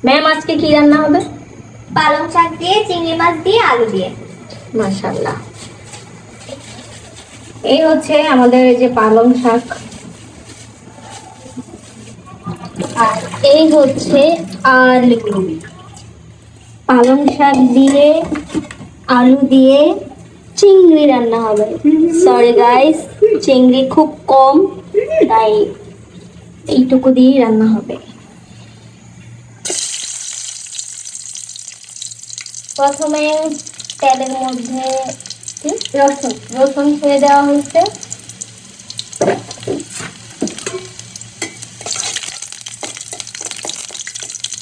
Ma'am আজকে কি রান্না হবে? পালং শাক দিয়ে, চিংড়ি মাছ দিয়ে, আলু দিয়ে। মাশাআল্লাহ। এই হচ্ছে আমাদের এই যে পালং শাক, আর এই হচ্ছে আলু। পালং শাক দিয়ে, আলু দিয়ে চিংড়ি রান্না হবে। সরি গাইস, চিংড়ি খুব কম, তাই এইটুকু দিয়েই রান্না হবে। প্রথমে তেলের মধ্যে রসুন ছেড়ে দেওয়া হয়েছে।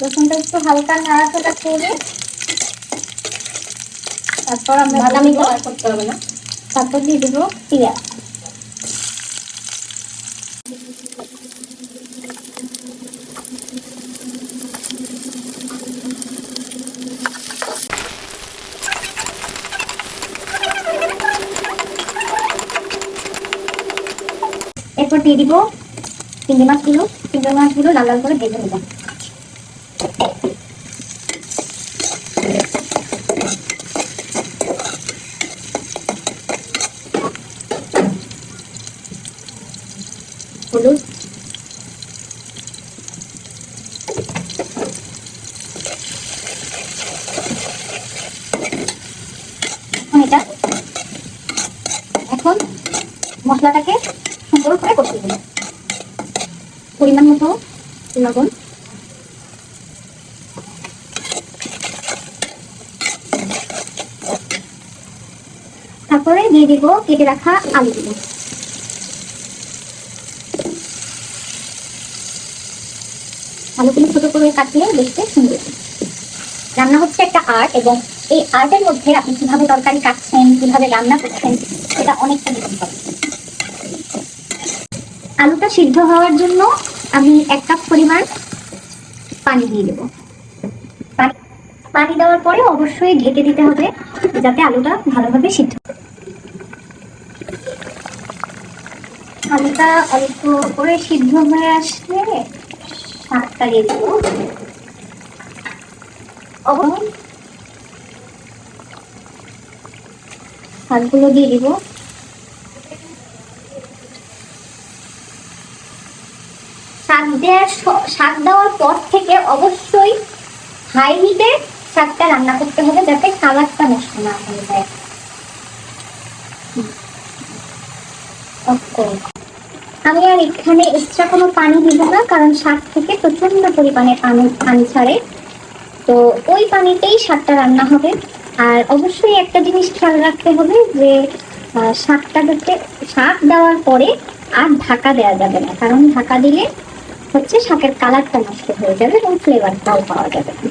রসুনটা একটু হালকা নাড়াচাড়া করে তারপর আমরা বাদামি কালার করতে হবে না, তারপর দিয়ে দেবো পেঁয়াজ। এরপর দিয়ে দিব চিংড়ি মাছগুলো লাল লাল করে ভেজে নেব। হলুদ, এটা এখন মশলাটাকে সুন্দর করে কষিয়ে দেব। পরিমাণ মতো লবণ, তারপরে দিয়ে দিব কেটে রাখা আলুগুলো। আলুগুলো ছোট করে কাটলে দেখতে সুন্দর। রান্না হচ্ছে একটা আর্ট, এবং এই আর্টের মধ্যে আপনি কিভাবে তরকারি কাটছেন, কিভাবে রান্না করছেন, সেটা অনেকটা ডিপেন্ড করে। আলুটা সিদ্ধ হওয়ার জন্য আমি 1 কাপ পরিমাণ পানি দিয়ে দেবো। পানি দেওয়ার পরে অবশ্যই ঢেকে দিতে হবে যাতে আলুটা ভালোভাবে সিদ্ধ। আলুটা অল্প করে সিদ্ধ হয়ে আসলে শাকটা দিয়ে দেবো। শাকগুলো দিয়ে দিব। শাক দেওয়ার পর থেকে অবশ্যই হাই হিটে শাকটা রান্না করতে হবে যাতে কালারটা নষ্ট না হয়ে যায়। আমি আর এখানে এক্সট্রা কোনো পানি দিব না, কারণ শাক থেকে প্রচন্ড পরিমাণে পানি ছাড়ে, তো ওই পানিতেই শাকটা রান্না হবে। আর অবশ্যই একটা জিনিস খেয়াল রাখতে হবে যে শাক দেওয়ার পরে আর ঢাকা দেওয়া যাবে না, কারণ ঢাকা দিলে হচ্ছে শাকের কালারটা নষ্ট হয়ে যাবে এবং ফ্লেভারটাও পাওয়া যাবে না।